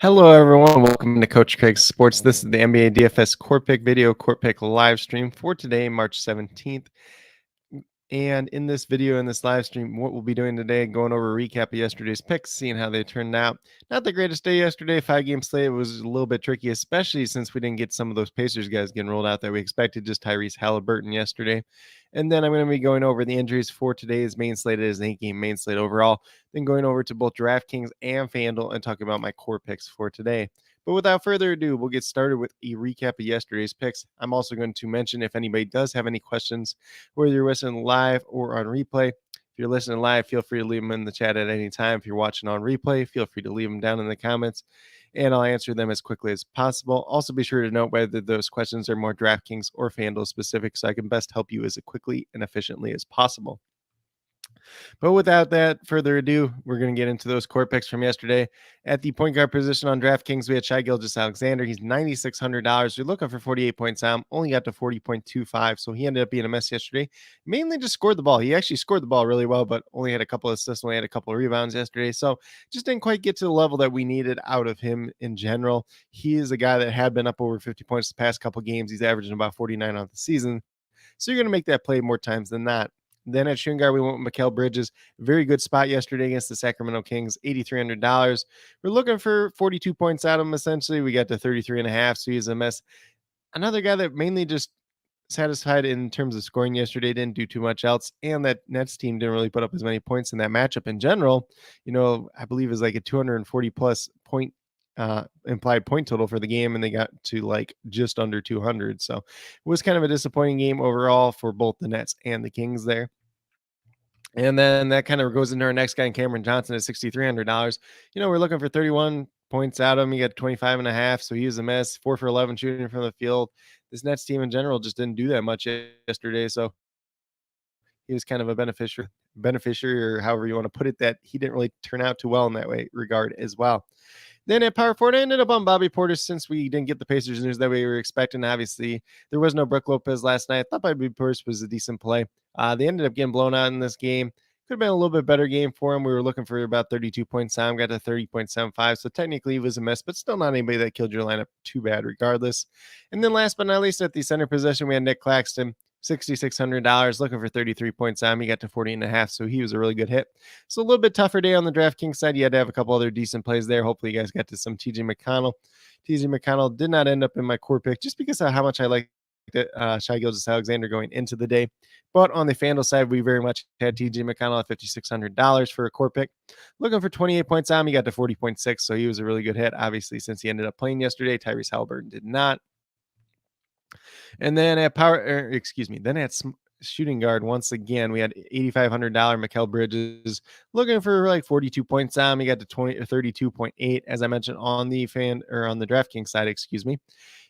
Hello, everyone. Welcome to Coach Craig's Sports. This is the NBA DFS Core Pick video, Core Pick live stream for today, March 17th. And in this video, in this live stream, what we'll be doing today, going over a recap of yesterday's picks, seeing how they turned out. Not the greatest day yesterday. 5-game slate was a little bit tricky, especially since we didn't get some of those Pacers guys getting rolled out that we expected, just Tyrese Halliburton yesterday. And then I'm going to be going over the injuries for today's main slate. It is an 8-game main slate overall. Then going over to both DraftKings and FanDuel and talking about my core picks for today. But without further ado, we'll get started with a recap of yesterday's picks. I'm also going to mention if anybody does have any questions, whether you're listening live or on replay. If you're listening live, feel free to leave them in the chat at any time. If you're watching on replay, feel free to leave them down in the comments, and I'll answer them as quickly as possible. Also, be sure to note whether those questions are more DraftKings or FanDuel specific, so I can best help you as quickly and efficiently as possible. But without that further ado, we're going to get into those core picks from yesterday. At the point guard position on DraftKings, we had Shai Gilgeous-Alexander. He's $9,600. We're looking for 48 points on him. Only got to 40.25, so he ended up being a mess yesterday. Mainly just scored the ball. He actually scored the ball really well, but only had a couple of assists, only had a couple of rebounds yesterday. So just didn't quite get to the level that we needed out of him in general. He is a guy that had been up over 50 points the past couple of games. He's averaging about 49 on the season. So you're going to make that play more times than not. Then at shooting guard, we went with Mikal Bridges. Very good spot yesterday against the Sacramento Kings, $8,300. We're looking for 42 points out of him, essentially. We got to 33.5, so he's a mess. Another guy that mainly just satisfied in terms of scoring yesterday, didn't do too much else, and that Nets team didn't really put up as many points in that matchup in general. I believe is like a 240 plus point implied point total for the game, and they got to like just under 200. So it was kind of a disappointing game overall for both the Nets and the Kings there. And then that kind of goes into our next guy, Cameron Johnson, at $6,300. We're looking for 31 points out of him. He got 25.5, so he was a mess. 4 for 11 shooting from the field. This Nets team in general just didn't do that much yesterday, so he was kind of a beneficiary, or however you want to put it, that he didn't really turn out too well in that regard as well. Then at power forward, I ended up on Bobby Portis since we didn't get the Pacers news that we were expecting. Obviously, there was no Brook Lopez last night. I thought Bobby Portis was a decent play. They ended up getting blown out in this game. Could have been a little bit better game for him. We were looking for about 32 points on him, got to 30.75. So technically he was a mess, but still not anybody that killed your lineup too bad regardless. And then last but not least, at the center position, we had Nick Claxton. $6,600, looking for 33 points on him. He got to 40.5, so he was a really good hit. So a little bit tougher day on the DraftKings side. You had to have a couple other decent plays there. Hopefully you guys got to some TJ McConnell. TJ McConnell did not end up in my core pick just because of how much I liked Shai Gilgeous-Alexander going into the day. But on the FanDuel side, we very much had TJ McConnell at $5,600 for a core pick. Looking for 28 points on him. He got to 40.6, so he was a really good hit. Obviously, since he ended up playing yesterday, Tyrese Halliburton did not. And then at shooting guard, once again, we had $8,500 Mikal Bridges, looking for like 42 points on him. He got to 32.8, as I mentioned on the DraftKings side, excuse me.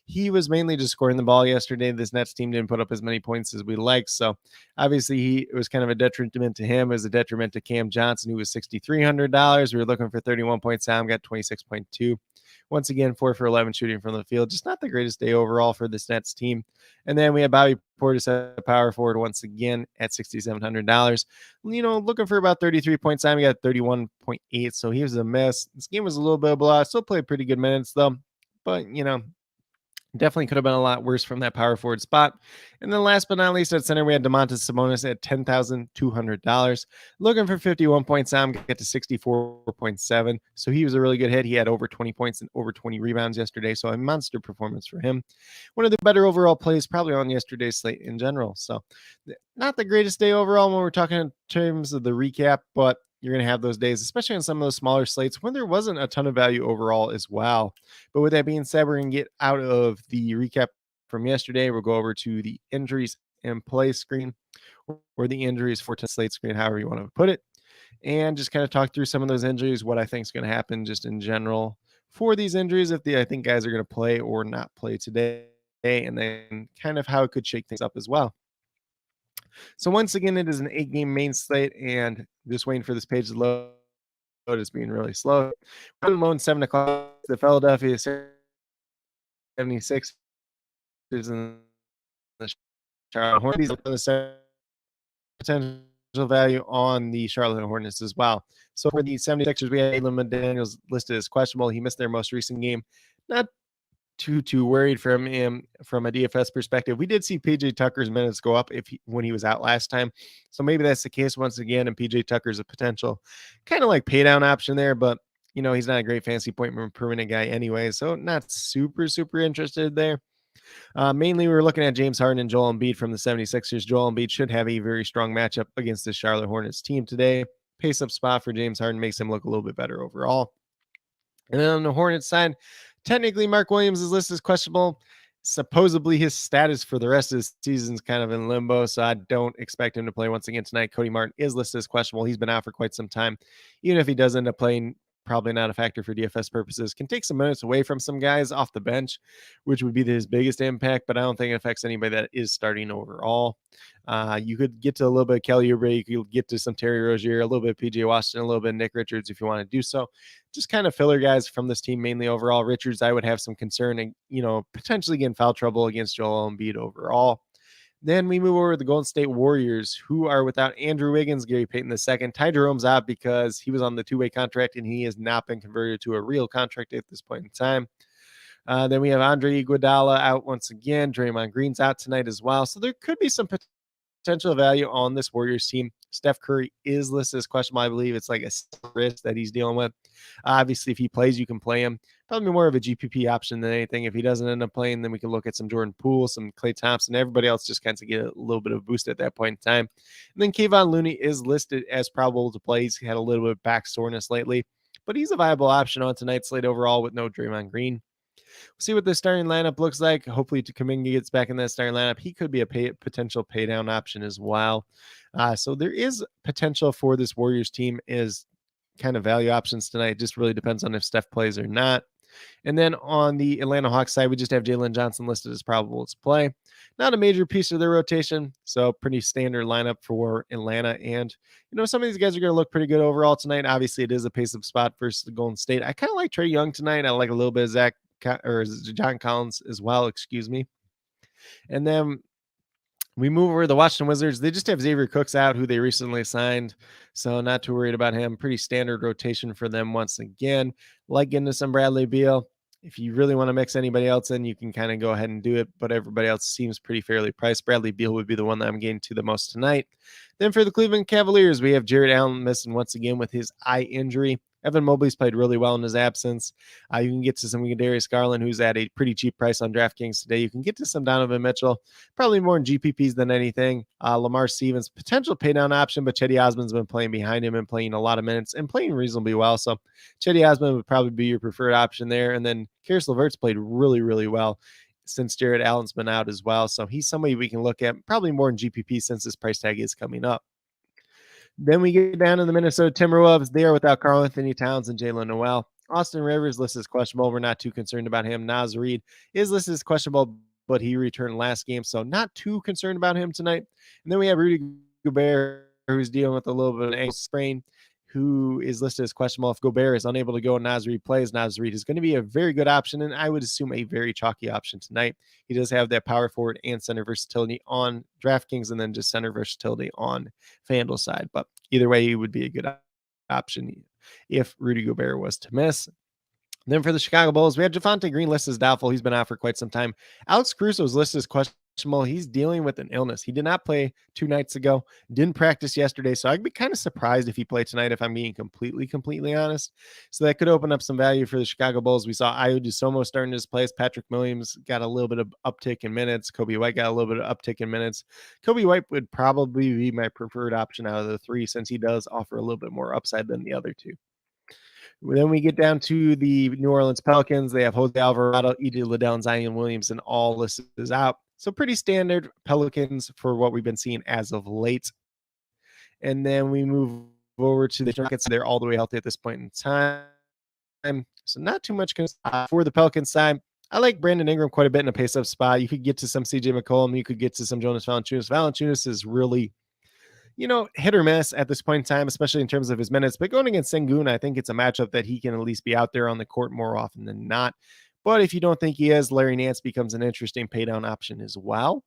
He was mainly just scoring the ball yesterday. This Nets team didn't put up as many points as we liked. So obviously it was kind of a detriment to him. It was a detriment to Cam Johnson, who was $6,300. We were looking for 31 points on him, got 26.2. Once again, 4 for 11 shooting from the field. Just not the greatest day overall for this Nets team. And then we had Bobby Portis at power forward once again at $6,700. Looking for about 33 points on him. He got 31.8, so he was a mess. This game was a little bit of a blah. Still played pretty good minutes, though. But, definitely could have been a lot worse from that power forward spot. And then last but not least, at center, we had Domantas Sabonis at $10,200. Looking for 51 points on him, get to 64.7. So he was a really good hit. He had over 20 points and over 20 rebounds yesterday. So a monster performance for him. One of the better overall plays probably on yesterday's slate in general. So not the greatest day overall when we're talking in terms of the recap, but you're going to have those days, especially on some of those smaller slates when there wasn't a ton of value overall as well. But with that being said, we're going to get out of the recap from yesterday. We'll go over to the injuries and play screen, or the injuries for slate screen, however you want to put it, and just kind of talk through some of those injuries, what I think is going to happen just in general for these injuries, if I think guys are going to play or not play today, and then kind of how it could shake things up as well. So once again, it is an 8-game main slate, and just waiting for this page to load. It's being really slow. We're low 7 o'clock. The Philadelphia 76ers and the Charlotte Hornets on the potential value on the Charlotte Hornets as well. So for the 76ers, we have Jalen McDaniels listed as questionable. He missed their most recent game. Not too worried from him from a DFS perspective. We did see PJ Tucker's minutes go up when he was out last time. So maybe that's the case once again. And PJ Tucker's a potential kind of like pay down option there, but he's not a great fantasy point per minute guy anyway. So not super interested there. Mainly, we were looking at James Harden and Joel Embiid from the 76ers. Joel Embiid should have a very strong matchup against the Charlotte Hornets team today. Pace up spot for James Harden makes him look a little bit better overall. And then on the Hornets side, technically Mark Williams is listed as questionable. Supposedly his status for the rest of the season is kind of in limbo, so I don't expect him to play once again tonight. Cody Martin is listed as questionable. He's been out for quite some time. Even if he does end up playing, probably not a factor for DFS purposes. Can take some minutes away from some guys off the bench, which would be his biggest impact, but I don't think it affects anybody that is starting overall. You could get to a little bit of Kelly Oubre, you could get to some Terry Rozier, a little bit of PJ Washington, a little bit of Nick Richards if you want to do so. Just kind of filler guys from this team mainly overall. Richards, I would have some concern and, potentially get in foul trouble against Joel Embiid overall. Then we move over to the Golden State Warriors, who are without Andrew Wiggins, Gary Payton II. Ty Jerome's out because he was on the two-way contract and he has not been converted to a real contract at this point in time. Then we have Andre Iguodala out once again. Draymond Green's out tonight as well. So there could be some potential value on this Warriors team. Steph Curry is listed as questionable. I believe it's like a risk that he's dealing with. Obviously, if he plays, you can play him. Probably more of a GPP option than anything. If he doesn't end up playing, then we can look at some Jordan Poole, some Klay Thompson. Everybody else just kind of get a little bit of a boost at that point in time. And then Kevon Looney is listed as probable to play. He's had a little bit of back soreness lately, but he's a viable option on tonight's slate overall with no Draymond Green. We'll see what the starting lineup looks like. Hopefully, Kuminga gets back in that starting lineup. He could be a potential pay down option as well. So there is potential for this Warriors team is kind of value options tonight. It just really depends on if Steph plays or not. And then on the Atlanta Hawks side, we just have Jalen Johnson listed as probable to play. Not a major piece of their rotation, so pretty standard lineup for Atlanta. And, some of these guys are going to look pretty good overall tonight. Obviously, it is a pace up spot versus the Golden State. I kind of like Trae Young tonight. I like a little bit of John Collins as well, excuse me. And then we move over to the Washington Wizards. They just have Xavier Cooks out, who they recently signed. So not too worried about him. Pretty standard rotation for them once again. Like getting to some Bradley Beal. If you really want to mix anybody else in, you can kind of go ahead and do it. But everybody else seems pretty fairly priced. Bradley Beal would be the one that I'm getting to the most tonight. Then for the Cleveland Cavaliers, we have Jarrett Allen missing once again with his eye injury. Evan Mobley's played really well in his absence. You can get to some Darius Garland, who's at a pretty cheap price on DraftKings today. You can get to some Donovan Mitchell, probably more in GPPs than anything. Lamar Stevens, potential paydown option, but Cedi Osman's been playing behind him and playing a lot of minutes and playing reasonably well. So Cedi Osman would probably be your preferred option there. And then Karis LeVert's played really well since Jarrett Allen's been out as well. So he's somebody we can look at probably more in GPP since this price tag is coming up. Then we get down to the Minnesota Timberwolves. They are without Karl Anthony Towns and Jalen Noel. Austin Rivers listed as questionable. We're not too concerned about him. Naz Reid is listed as questionable, but he returned last game, so not too concerned about him tonight. And then we have Rudy Gobert, who's dealing with a little bit of an ankle sprain, who is listed as questionable. If Gobert is unable to go and Naz Reid plays, Naz Reid is going to be a very good option, and I would assume a very chalky option tonight. He does have that power forward and center versatility on DraftKings, and then just center versatility on FanDuel side. But either way, he would be a good option if Rudy Gobert was to miss. Then for the Chicago Bulls, we have Javonte Green listed as doubtful. He's been out for quite some time. Alex Caruso is listed as questionable. He's dealing with an illness. He did not play 2 nights ago, didn't practice yesterday. So I'd be kind of surprised if he played tonight, if I'm being completely honest. So that could open up some value for the Chicago Bulls. We saw Ayo Dosunmu starting his place. Patrick Williams got a little bit of uptick in minutes. Kobe White got a little bit of uptick in minutes. Kobe White would probably be my preferred option out of the 3 since he does offer a little bit more upside than the other 2. Then we get down to the New Orleans Pelicans. They have Jose Alvarado, E.J. Liddell, and Zion Williamson all listed as out. So pretty standard Pelicans for what we've been seeing as of late. And then we move over to the Rockets. They're all the way healthy at this point in time. So not too much for the Pelicans side. I like Brandon Ingram quite a bit in a pace-up spot. You could get to some C.J. McCollum. You could get to some Jonas Valanciunas. Valanciunas is really hit or miss at this point in time, especially in terms of his minutes. But going against Sengun, I think it's a matchup that he can at least be out there on the court more often than not. But if you don't think he is, Larry Nance becomes an interesting paydown option as well.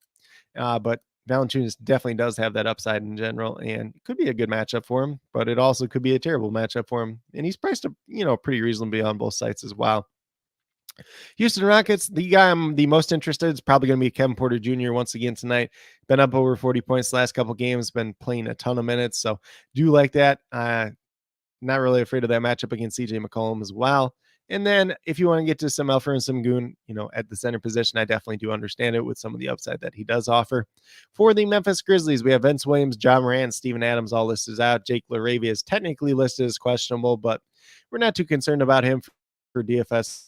But Valanciunas definitely does have that upside in general, and it could be a good matchup for him, but it also could be a terrible matchup for him. And he's priced up, pretty reasonably on both sites as well. Houston Rockets, the guy I'm the most interested in is probably going to be Kevin Porter Jr. once again tonight. Been up over 40 points the last couple games, been playing a ton of minutes, so do like that. Not really afraid of that matchup against CJ McCollum as well. And then if you want to get to some Alfred and Sengun, at the center position, I definitely do understand it with some of the upside that he does offer. For the Memphis Grizzlies, we have Vince Williams, John Moran, Steven Adams all listed out. Jake LaRavia is technically listed as questionable, but we're not too concerned about him for DFS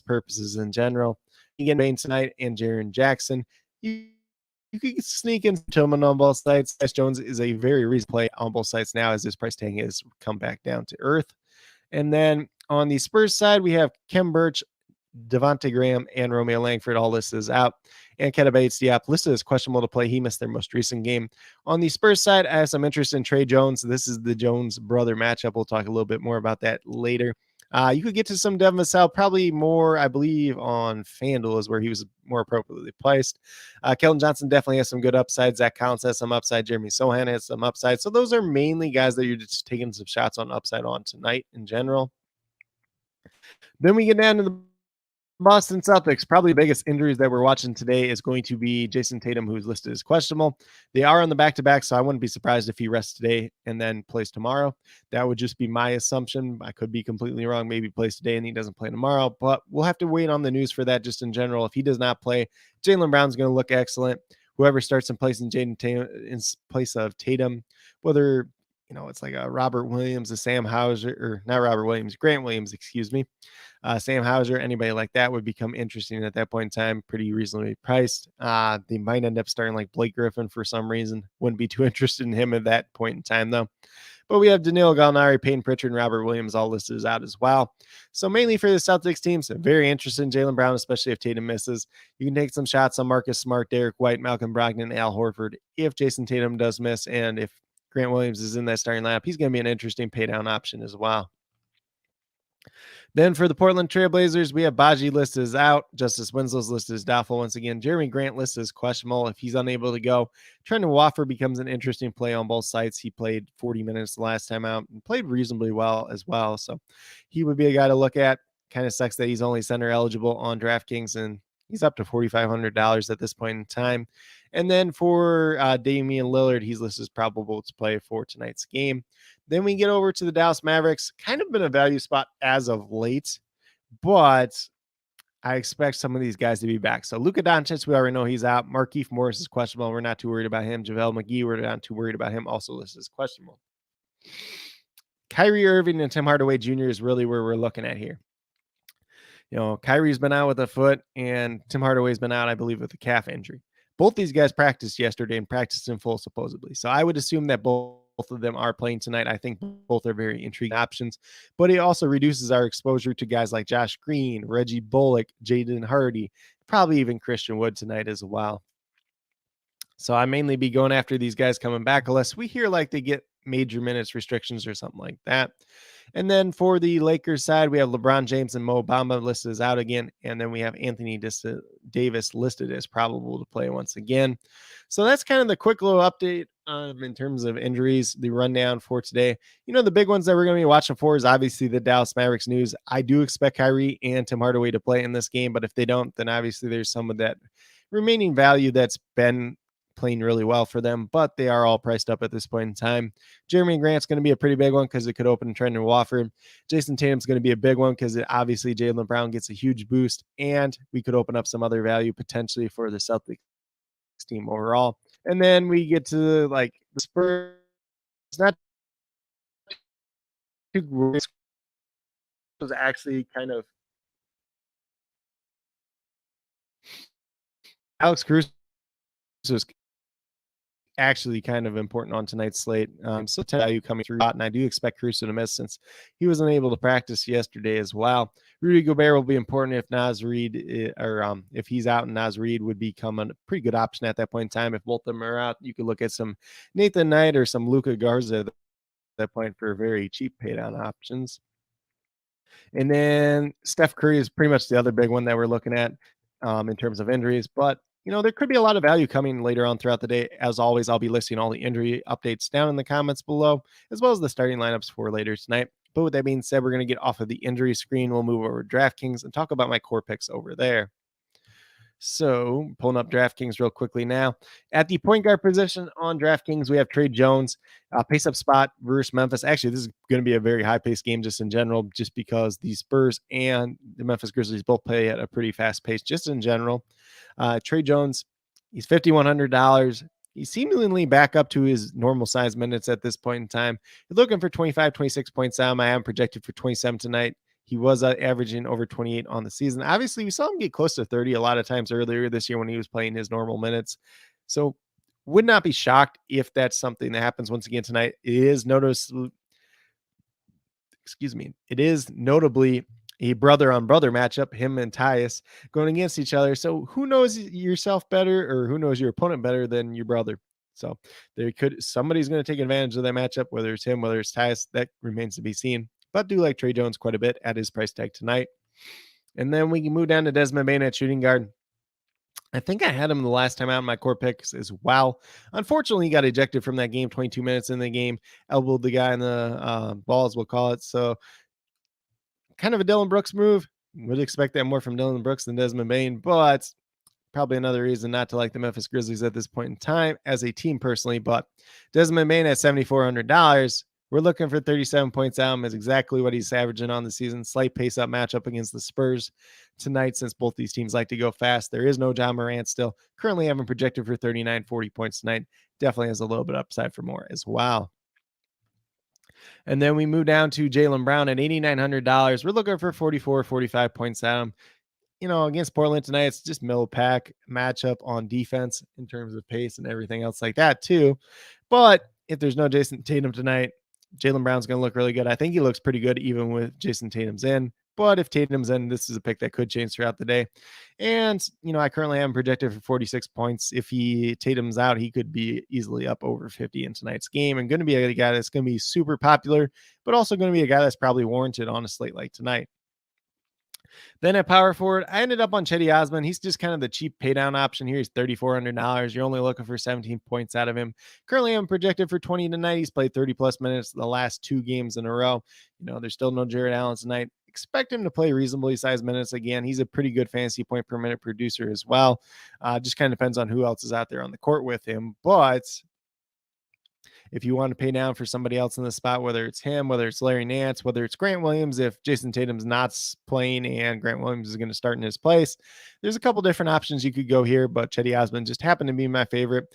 purposes in general. Again, Bain tonight and Jaren Jackson. You could sneak in Tillman on both sides. S. Jones is a very reasonable play on both sides now as his price tag has come back down to earth. And then on the Spurs side, we have Kem Birch, Devontae Graham, and Romeo Langford all listed as out. And Keta Bates-Diop listed as questionable to play. He missed their most recent game. On the Spurs side, I have some interest in Trey Jones. This is the Jones brother matchup. We'll talk a little bit more about that later. You could get to some Devin Vassell, probably more, I believe, on FanDuel is where he was more appropriately placed. Keldon Johnson definitely has some good upside. Zach Collins has some upside. Jeremy Sohan has some upside. So those are mainly guys that you're just taking some shots on upside on tonight in general. Then we get down to the Boston Celtics. Probably the biggest injuries that we're watching today is going to be Jason Tatum, who's listed as questionable. They are on the back-to-back, so I wouldn't be surprised if he rests today and then plays tomorrow. That would just be my assumption. I could be completely wrong. Maybe plays today and he doesn't play tomorrow, but we'll have to wait on the news for that just in general. If he does not play, Jaylen Brown's going to look excellent. Whoever starts in place in place of Tatum, whether it's like a Robert Williams, a Sam Hauser, or not Robert Williams, Grant Williams, excuse me. Sam Hauser, anybody like that would become interesting at that point in time, pretty reasonably priced. They might end up starting like Blake Griffin for some reason. Wouldn't be too interested in him at that point in time, though. But we have Danilo Gallinari, Peyton Pritchard, and Robert Williams all listed out as well. So mainly for the Celtics teams, very interested in Jaylen Brown, especially if Tatum misses. You can take some shots on Marcus Smart, Derek White, Malcolm Brogdon, Al Horford if Jason Tatum does miss, and if Grant Williams is in that starting lineup, he's going to be an interesting pay down option as well. Then for the Portland Trailblazers, we have Baji listed as out. Justice Winslow's listed as doubtful once again. Jeremy Grant listed as questionable if he's unable to go. Trendon Watford becomes an interesting play on both sides. He played 40 minutes the last time out and played reasonably well as well. So he would be a guy to look at. Kind of sucks that he's only center eligible on DraftKings, and he's up to $4,500 at this point in time. And then for Damian Lillard, he's listed as probable to play for tonight's game. Then we get over to the Dallas Mavericks. Kind of been a value spot as of late, but I expect some of these guys to be back. So Luka Doncic, we already know he's out. Markieff Morris is questionable. We're not too worried about him. JaVale McGee, we're not too worried about him. Also listed as questionable. Kyrie Irving and Tim Hardaway Jr. is really where we're looking at here. Kyrie's been out with a foot, and Tim Hardaway's been out, I believe, with a calf injury. Both these guys practiced yesterday and practiced in full, supposedly. So I would assume that both of them are playing tonight. I think both are very intriguing options, but it also reduces our exposure to guys like Josh Green, Reggie Bullock, Jaden Hardy, probably even Christian Wood tonight as well. So I mainly be going after these guys coming back unless we hear like they get major minutes restrictions or something like that. And then for the Lakers side, we have LeBron James and Mo Bamba listed as out again. And then we have Anthony Davis listed as probable to play once again. So that's kind of the quick little update in terms of injuries, the rundown for today. The big ones that we're going to be watching for is obviously the Dallas Mavericks news. I do expect Kyrie and Tim Hardaway to play in this game, but if they don't, then obviously there's some of that remaining value that's been playing really well for them, but they are all priced up at this point in time. Jeremy Grant's going to be a pretty big one because it could open Trendon Watford. Jason Tatum's going to be a big one because obviously Jaylen Brown gets a huge boost, and we could open up some other value potentially for the Celtics team overall. And then we get to like the Spurs. It's not too great. It was actually kind of Alex Cruz was actually kind of important on tonight's slate. So value coming through, and I do expect Caruso to miss since he wasn't able to practice yesterday as well. Rudy Gobert will be important if Naz Reid if he's out, and Naz Reid would become a pretty good option at that point in time. If both of them are out, you could look at some Nathan Knight or some Luka Garza at that point for very cheap pay down options. And then Steph Curry is pretty much the other big one that we're looking at in terms of injuries, but there could be a lot of value coming later on throughout the day. As always, I'll be listing all the injury updates down in the comments below, as well as the starting lineups for later tonight. But with that being said, we're going to get off of the injury screen. We'll move over to DraftKings and talk about my core picks over there. So, pulling up DraftKings real quickly now. At the point guard position on DraftKings, we have Trey Jones, pace up spot versus Memphis. Actually, this is going to be a very high paced game just in general, just because the Spurs and the Memphis Grizzlies both play at a pretty fast pace, just in general. Trey Jones, he's $5,100. He's seemingly back up to his normal size minutes at this point in time. You're looking for 25, 26 points down. I am projected for 27 tonight. He was averaging over 28 on the season. Obviously, we saw him get close to 30 a lot of times earlier this year when he was playing his normal minutes. So would not be shocked if that's something that happens once again tonight. It is notably a brother on brother matchup, him and Tyus going against each other. So who knows yourself better, or who knows your opponent better than your brother? So somebody's going to take advantage of that matchup, whether it's him, whether it's Tyus, that remains to be seen. But do like Trey Jones quite a bit at his price tag tonight. And then we can move down to Desmond Bane at shooting guard. I think I had him the last time out in my core picks as well. Unfortunately, he got ejected from that game 22 minutes in the game, elbowed the guy in the balls, we'll call it. So kind of a Dylan Brooks move. Would expect that more from Dylan Brooks than Desmond Bane, but probably another reason not to like the Memphis Grizzlies at this point in time as a team personally. But Desmond Bane at $7,400. We're looking for 37 points out. Is exactly what he's averaging on the season. Slight pace up matchup against the Spurs tonight, since both these teams like to go fast. There is no John Morant still. Currently having projected for 39, 40 points tonight. Definitely has a little bit upside for more as well. And then we move down to Jaylen Brown at $8,900. We're looking for 44, 45 points out. Against Portland tonight, it's just middle pack matchup on defense in terms of pace and everything else like that too. But if there's no Jason Tatum tonight, Jaylen Brown's going to look really good. I think he looks pretty good even with Jason Tatum's in. But if Tatum's in, this is a pick that could change throughout the day. And, I currently have him projected for 46 points. If Tatum's out, he could be easily up over 50 in tonight's game, and going to be a guy that's going to be super popular, but also going to be a guy that's probably warranted on a slate like tonight. Then at power forward, I ended up on Cedi Osman. He's just kind of the cheap pay down option here. He's $3,400. You're only looking for 17 points out of him. Currently, I'm projected for 20 tonight. He's played 30 plus minutes the last 2 games in a row. There's still no Jared Allen tonight. Expect him to play reasonably sized minutes again. He's a pretty good fantasy point per minute producer as well. Just kind of depends on who else is out there on the court with him. But if you want to pay down for somebody else in the spot, whether it's him, whether it's Larry Nance, whether it's Grant Williams, if Jason Tatum's not playing and Grant Williams is going to start in his place, there's a couple different options you could go here, but Cedi Osman just happened to be my favorite.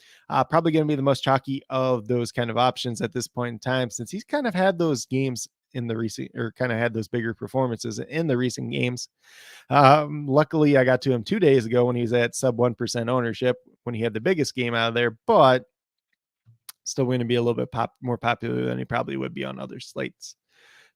Probably going to be the most chalky of those kind of options at this point in time, since he's kind of had those games in the recent, or kind of had those bigger performances in the recent games. Luckily, I got to him 2 days ago when he was at sub 1% ownership, when he had the biggest game out of there, but still going to be a little bit more popular than he probably would be on other slates.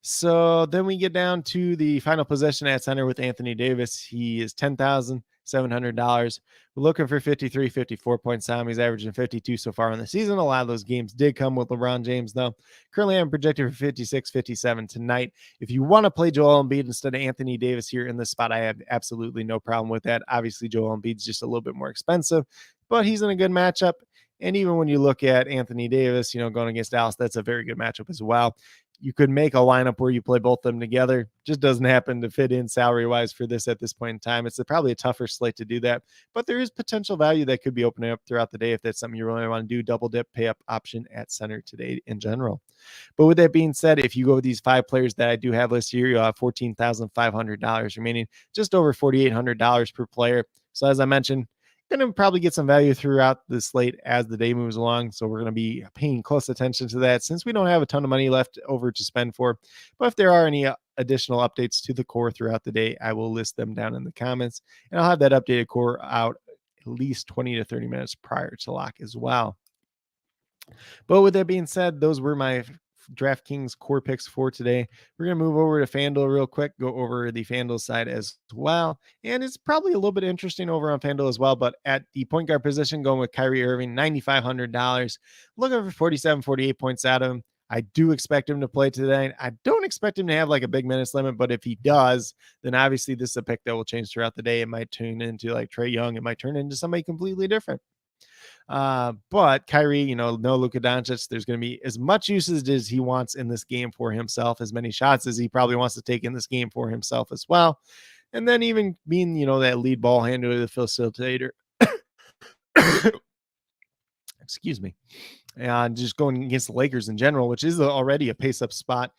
So then we get down to the final possession at center with Anthony Davis. He is $10,700. We're looking for 53, 54 points down. He's averaging 52 so far in the season. A lot of those games did come with LeBron James, though. Currently, I'm projected for 56, 57 tonight. If you want to play Joel Embiid instead of Anthony Davis here in this spot, I have absolutely no problem with that. Obviously, Joel Embiid's just a little bit more expensive, but he's in a good matchup. And even when you look at Anthony Davis, going against Dallas, that's a very good matchup as well. You could make a lineup where you play both of them together. Just doesn't happen to fit in salary-wise for this at this point in time. It's probably a tougher slate to do that, but there is potential value that could be opening up throughout the day if that's something you really want to do. Double dip pay up option at center today in general. But with that being said, if you go with these 5 players that I do have listed here, you'll have $14,500 remaining, just over $4,800 per player. So as I mentioned, going to probably get some value throughout the slate as the day moves along. So we're going to be paying close attention to that, since we don't have a ton of money left over to spend for. But if there are any additional updates to the core throughout the day, I will list them down in the comments, and I'll have that updated core out at least 20 to 30 minutes prior to lock as well. But with that being said, those were my DraftKings core picks for today. We're going to move over to FanDuel real quick, go over the FanDuel side as well. And it's probably a little bit interesting over on FanDuel as well, but at the point guard position, going with Kyrie Irving, $9,500, looking for 47, 48 points out of him. I do expect him to play today. I don't expect him to have like a big minutes limit, but if he does, then obviously this is a pick that will change throughout the day. It might turn into like Trae Young. It might turn into somebody completely different. But Kyrie, no Luka Doncic. There's going to be as much usage as he wants in this game for himself, as many shots as he probably wants to take in this game for himself as well. And then even being, that lead ball handler, the facilitator. Excuse me. And just going against the Lakers in general, which is already a pace up spot.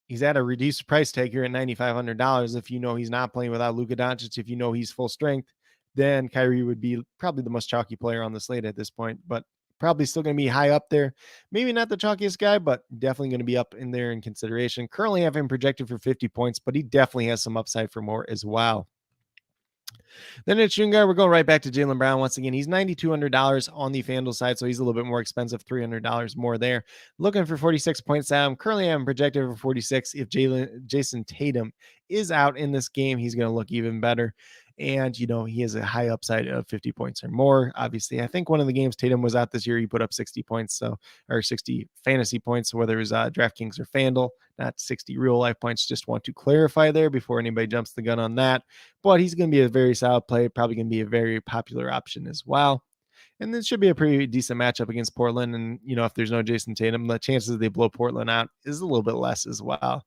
He's at a reduced price tag here at $9,500. If he's not playing without Luka Doncic, if he's full strength, then Kyrie would be probably the most chalky player on the slate at this point, but probably still going to be high up there. Maybe not the chalkiest guy, but definitely going to be up in there in consideration. Currently have him projected for 50 points, but he definitely has some upside for more as well. Then at shooting guard, we're going right back to Jaylen Brown. Once again, he's $9,200 on the FanDuel side, so he's a little bit more expensive, $300 more there. Looking for 46 points. Currently, I'm projected for 46. If Jason Tatum is out in this game, he's going to look even better. And, he has a high upside of 50 points or more. Obviously, I think one of the games Tatum was out this year, he put up 60 points, or 60 fantasy points, whether it was DraftKings or FanDuel, not 60 real life points. Just want to clarify there before anybody jumps the gun on that. But he's going to be a very solid play, probably going to be a very popular option as well. And this should be a pretty decent matchup against Portland. And, if there's no Jason Tatum, the chances they blow Portland out is a little bit less as well.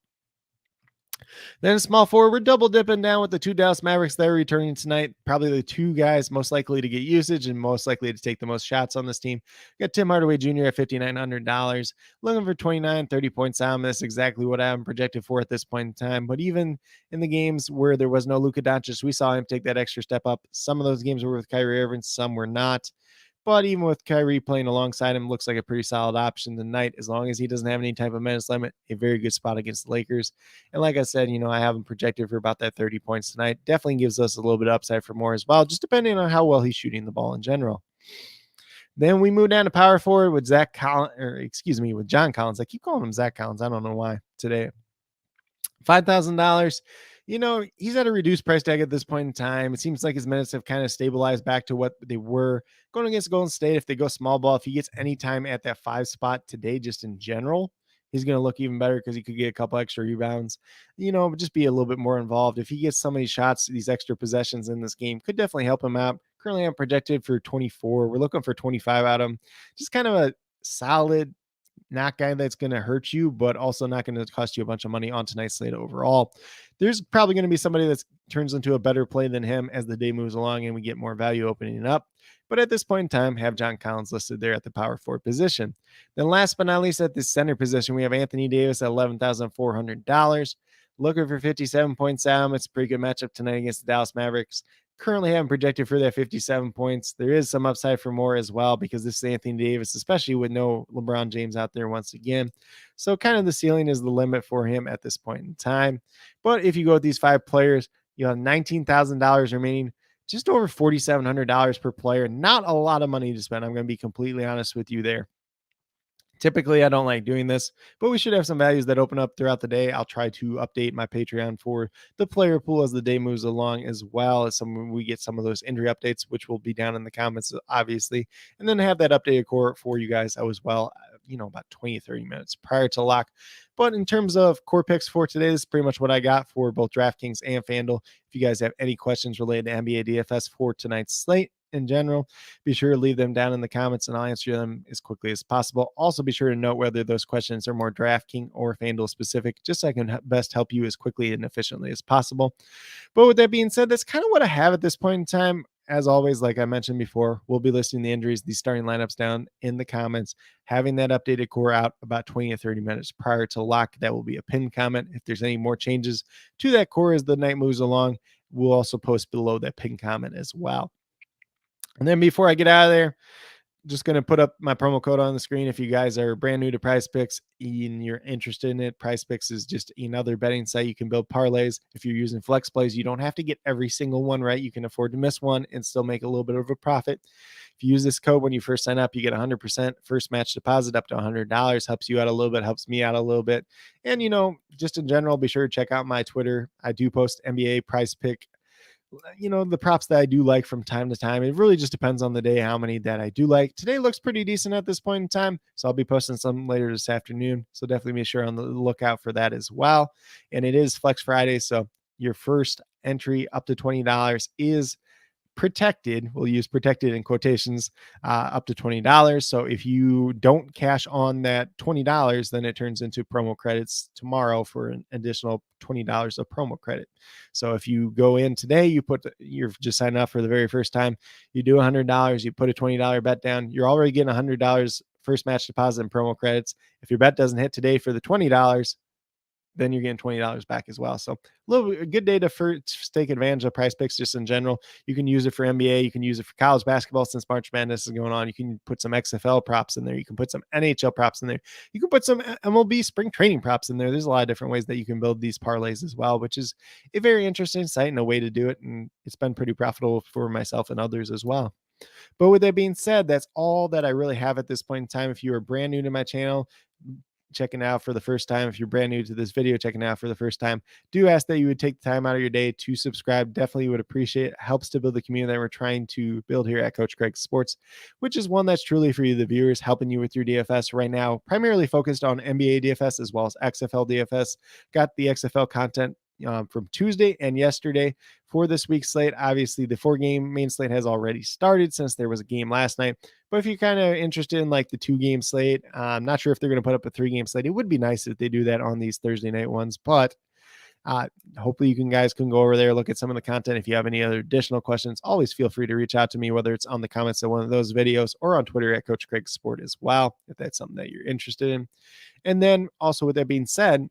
Then small forward, we're double dipping down with the two Dallas Mavericks that are returning tonight. Probably the two guys most likely to get usage and most likely to take the most shots on this team. Got Tim Hardaway Jr. at $5,900. Looking for 29, 30 points down. That's exactly what I'm projected for at this point in time. But even in the games where there was no Luka Doncic, we saw him take that extra step up. Some of those games were with Kyrie Irving, some were not. But even with Kyrie playing alongside him, looks like a pretty solid option tonight, as long as he doesn't have any type of minutes limit. A very good spot against the Lakers. And like I said, I have him projected for about that 30 points tonight. Definitely gives us a little bit of upside for more as well, just depending on how well he's shooting the ball in general. Then we move down to power forward with with John Collins. I keep calling him Zach Collins. I don't know why today. $5,000. He's at a reduced price tag at this point in time. It seems like his minutes have kind of stabilized back to what they were going against Golden State. If they go small ball, if he gets any time at that 5 spot today, just in general, he's going to look even better because he could get a couple extra rebounds, just be a little bit more involved. If he gets some of these shots, these extra possessions in this game, could definitely help him out. Currently, I'm projected for 24. We're looking for 25 out of him. Just kind of a solid, not guy that's going to hurt you, but also not going to cost you a bunch of money on tonight's slate overall. There's probably going to be somebody that turns into a better play than him as the day moves along and we get more value opening up. But at this point in time, have John Collins listed there at the power forward position. Then last but not least, at the center position, we have Anthony Davis at $11,400. Looking for 57 points down. It's a pretty good matchup tonight against the Dallas Mavericks. Currently haven't projected for that 57 points. There is some upside for more as well because this is Anthony Davis, especially with no LeBron James out there once again. So kind of the ceiling is the limit for him at this point in time. But if you go with these 5 players, you have $19,000 remaining, just over $4,700 per player. Not a lot of money to spend. I'm going to be completely honest with you there. Typically, I don't like doing this, but we should have some values that open up throughout the day. I'll try to update my Patreon for the player pool as the day moves along, as well as we get some of those injury updates, which will be down in the comments, obviously, and then have that updated core for you guys as well, about 20, 30 minutes prior to lock. But in terms of core picks for today, this is pretty much what I got for both DraftKings and FanDuel. If you guys have any questions related to NBA DFS for tonight's slate in general, be sure to leave them down in the comments and I'll answer them as quickly as possible. Also, be sure to note whether those questions are more DraftKings or FanDuel specific, just so I can best help you as quickly and efficiently as possible. But with that being said, that's kind of what I have at this point in time. As always, like I mentioned before, we'll be listing the injuries, the starting lineups down in the comments, having that updated core out about 20 or 30 minutes prior to lock. That will be a pinned comment. If there's any more changes to that core as the night moves along, we'll also post below that pinned comment as well. And then before I get out of there, just going to put up my promo code on the screen. If you guys are brand new to Prize Picks and you're interested in it, Prize Picks is just another betting site. You can build parlays. If you're using flex plays, you don't have to get every single one right. You can afford to miss one and still make a little bit of a profit. If you use this code when you first sign up, you get 100% first match deposit up to $100. Helps you out a little bit, helps me out a little bit. And, just in general, be sure to check out my Twitter. I do post NBA Prize Pick the props that I do like from time to time. It really just depends on the day, how many that I do like. Today looks pretty decent at this point in time, so I'll be posting some later this afternoon. So definitely be sure on the lookout for that as well. And it is Flex Friday, so your first entry up to $20 is protected. We'll use protected in quotations, up to $20. So if you don't cash on that $20, then it turns into promo credits tomorrow for an additional $20 of promo credit. So if you go in today, you're just signing up for the very first time, you do $100, you put a $20 bet down, you're already getting $100 first match deposit and promo credits. If your bet doesn't hit today for the $20, then you're getting $20 back as well. So a good day to take advantage of Price Picks just in general. You can use it for NBA. You can use it for college basketball since March Madness is going on. You can put some XFL props in there. You can put some NHL props in there. You can put some MLB spring training props in there. There's a lot of different ways that you can build these parlays as well, which is a very interesting site and a way to do it. And it's been pretty profitable for myself and others as well. But with that being said, that's all that I really have at this point in time. If you are brand new to my channel, checking out for the first time, if you're brand new to this video, checking out for the first time, do ask that you would take the time out of your day to subscribe. Definitely would appreciate it. Helps to build the community that we're trying to build here at Coach Craig Sports, which is one that's truly for you, the viewers, helping you with your DFS right now, primarily focused on NBA DFS as well as XFL DFS. Got the XFL content from Tuesday and yesterday for this week's slate. Obviously, the 4-game main slate has already started since there was a game last night. But if you're kind of interested in like the 2-game slate, I'm not sure if they're going to put up a 3-game slate. It would be nice if they do that on these Thursday night ones, but hopefully you guys can go over there, look at some of the content. If you have any other additional questions, always feel free to reach out to me, whether it's on the comments of one of those videos or on Twitter at Coach Craig Sport as well, if that's something that you're interested in. And then also, with that being said,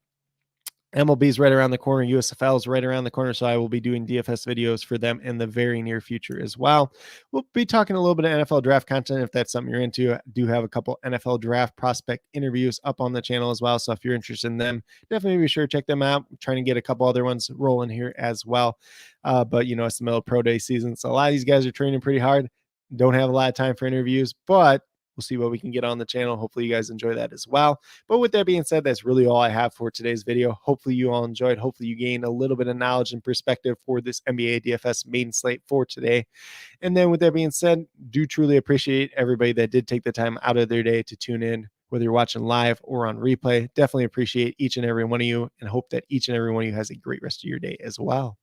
MLB is right around the corner. USFL is right around the corner. So I will be doing DFS videos for them in the very near future as well. We'll be talking a little bit of NFL draft content if that's something you're into. I do have a couple NFL draft prospect interviews up on the channel as well. So if you're interested in them, definitely be sure to check them out. I'm trying to get a couple other ones rolling here as well. But it's the middle of pro day season. So a lot of these guys are training pretty hard. Don't have a lot of time for interviews, but we'll see what we can get on the channel. Hopefully you guys enjoy that as well. But with that being said, that's really all I have for today's video. Hopefully you all enjoyed. Hopefully you gained a little bit of knowledge and perspective for this NBA DFS main slate for today. And then with that being said, do truly appreciate everybody that did take the time out of their day to tune in, whether you're watching live or on replay. Definitely appreciate each and every one of you and hope that each and every one of you has a great rest of your day as well.